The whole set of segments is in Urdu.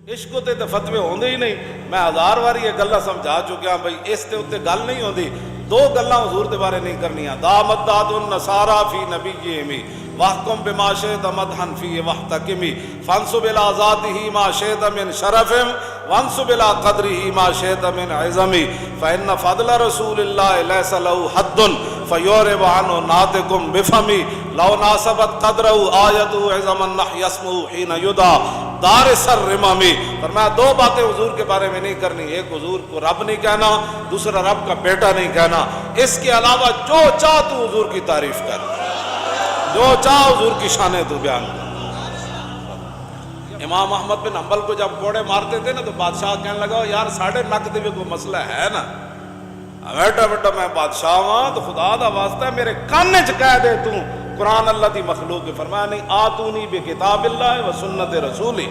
عشق تے فتوے ہوندے ہی نہیں. میں 1000 واری یہ گلاں سمجھا چکیا بھائی اس تے اتنے گل نہیں ہوندی. دو گلاں حضور دے بارے نہیں کرنیاں. دامت داد النصارى فی نبیہم واحکم بما شئت مدحا فیہ واحتکم فانصب الی ذاتہ ما شئت من شرف وانصب الی قدرہ ما شئت من عظم فإن فضل رسول اللہ لیس له حد فیورب عنہ ناطق بفم لو ناسبت قدرہ آیت عظم النحی اسمہ حین یدعا دار سر رمامی. فرمایا دو باتیں حضور کے بارے میں نہیں کرنی. ایک حضور کو رب نہیں کہنا, دوسرا رب کا بیٹا نہیں کہنا. اس کے علاوہ جو چاہ تو حضور کی تعریف کر, جو چاہ حضور کی شانیں تو بیان کر. امام احمد بن حنبل کو جب کوڑے مارتے تھے نا تو بادشاہ کہنے لگا یار ساڑھے نک دے کوئی مسئلہ ہے نا, بیٹا بیٹا میں بادشاہ ہاں تو خدا دا واسطہ ہے میرے کانے چ کہہ دے تو قرآن اللہ دی مخلوق. فرمایا نہیں آتونی بکتاب اللہ و سنت رسولی.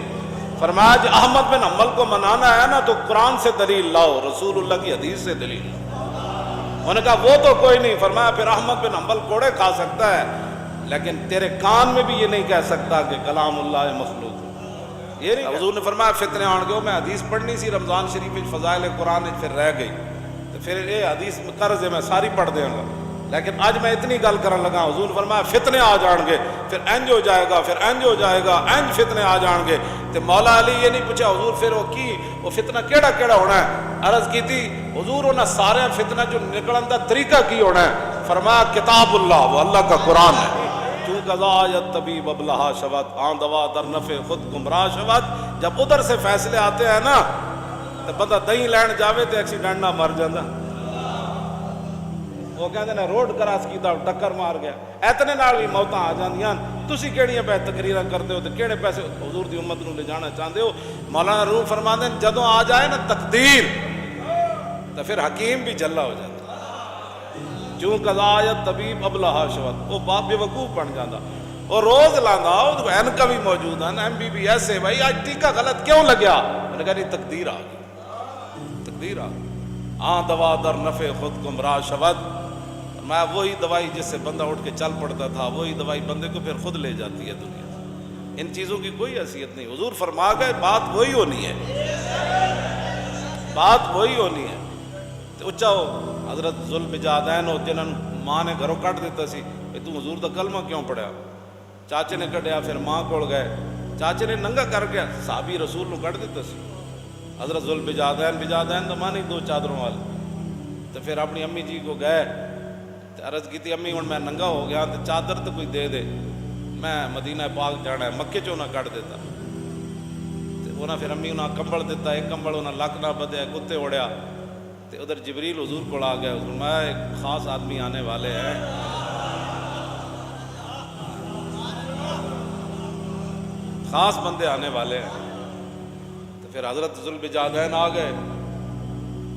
فرمایا جی احمد بن حنبل کو منانا ہے نا تو قرآن سے دلیل لاؤ, رسول اللہ کی حدیث سے دلیل لاؤ. انہوں نے کہا وہ تو کوئی نہیں. فرمایا پھر احمد بن حنبل کوڑے کھا سکتا ہے لیکن تیرے کان میں بھی یہ نہیں کہہ سکتا کہ کلام اللہ مخلوق. یہ نہیں. حضور نے فرمایا فتنے آن گئے. میں حدیث پڑھنی سی رمضان شریف فضائل قرآن پھر رہ گئی تو پھر یہ حدیث قرض ہے میں ساری پڑھ دیں گا, لیکن آج میں اتنی گل کرن لگا. حضور نے فرمایا فتنے آ جان گے, پھر انج ہو جائے گا, پھر انج ہو جائے گا, انج فتنے آ جان گے. تو مولا علی یہ نہیں پوچھا حضور پھر وہ فتنہ کیڑا کیڑا ہونا ہے. عرض کی تھی حضور انہاں سارے فتنہ جو نکلن دا طریقہ کی ہونا ہے. فرمایا کتاب اللہ, وہ اللہ کا قرآن ہے. چوں قضا آیت طبیب ابلہا شود آن دوا در نفع خود گمراہ شود. جب ادھر سے فیصلے آتے ہیں نا تو بندہ دہی لین جاوے تو ایکسیڈنٹ نہ مر جاندہ. وہ کہتے ہیں روڈ کراس کیتا ٹکر مار گیا, اتنے نال بھی موتاں آ جاندیاں. تسی کیڑیاں پہ تقریراں کرتے ہو تو کیڑے پیسے حضور دی امت نو لے جانا چاہتے ہو. مولانا روح فرماتے ہیں جدوں آ جائے نا تقدیر تو پھر حکیم بھی جلا ہو جاتا. چوں قضا آیت طبیب ابلہا شود, وہ باپ بے وقوف بن جاتا. وہ روز لاندا وہ اینکا بھی موجود ہیں ایم بی بی ایسے بھائی آج ٹیکہ غلط کیوں لگیا. میں نے کہا نہیں تقدیر آ گئی, تقدیر آ گئی. آن دوا در نفع خود گمراہ شود. میں وہی دوائی جس سے بندہ اٹھ کے چل پڑتا تھا وہی دوائی بندے کو پھر خود لے جاتی ہے دنیا سے. ان چیزوں کی کوئی حیثیت نہیں. حضور فرما گئے بات وہی ہونی ہے, بات وہی ہونی ہے. اچھا ہو حضرت ذوالبجادین ہو جنہوں ماں نے گھروں کٹ دیتا سی تو حضور دا کلمہ کیوں پڑھیا. چاچے نے کٹیا, پھر ماں کول گئے, چاچے نے ننگا کر گیا, صحابی رسول نو کٹ دیتا سی. حضرت ذوالبجادین تو مانی دو چادروں والے. تو پھر اپنی امی جی کو گئے, عرض کی تھی امی ہوں میں ننگا ہو گیا تو چادر تو کوئی دے دے, میں مدینہ پاک جانا ہے, مکے چوں نہ کٹ دیتا. انہاں پھر امی انہاں کمبل دیتا, ایک کمبل انہاں لک نہ بدیا, کتے اڑیا. تو ادھر جبریل حضور کو آ گیا. حضور میں ایک خاص آدمی آنے والے ہیں, خاص بندے آنے والے ہیں. تو پھر حضرت ذوالبجادین آ گئے.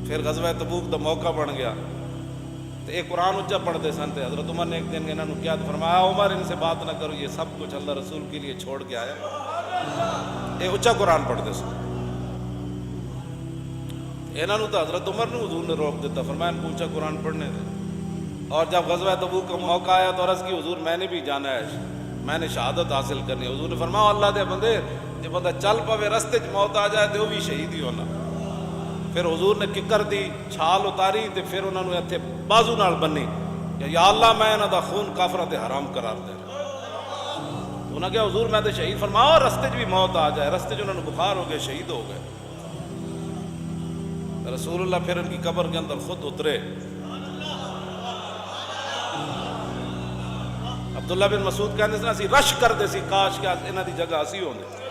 پھر غزوہ تبوک کا موقع بن گیا تو ایک قرآن اچھا پڑھتے سن. تھے حضرت عمر نے ایک دن انہوں نے کیا فرمایا عمر ان سے بات نہ کرو, یہ سب کچھ اللہ رسول کے لیے چھوڑ کے آیا. ایک اچھا قرآن پڑھتے سن. انہوں نے تو حضرت عمر نے حضور نے روک دیتا, فرمایا ان کو اچھا قرآن پڑھنے دے. اور جب غزوہ تبوک کا موقع آیا تو عرض کی حضور میں نے بھی جانا ہے, میں نے شہادت حاصل کرنی ہے. حضور نے فرمایا اللہ دے بندے جب بندہ چل پوے رستے چ موت آ جائے تو وہ بھی شہید ہی ہونا. پھر حضور نے ککر دی چھال اتاری تو پھر انہوں نے اتنے بازو نال بنی یا اللہ میں انہوں دا خون کافرات حرام قرار دے. انہوں نے کہا حضور میں تو شہید. فرمایا رستے چ بھی موت آ جائے, رستے چ انہوں نے بخار ہو گئے شہید ہو گئے. رسول اللہ پھر ان کی قبر کے اندر خود اترے. عبداللہ بن مسعود کہتے ہیں اسی رش کر دے سی کاش کہ انہاں دی جگہ اسی ہوندے.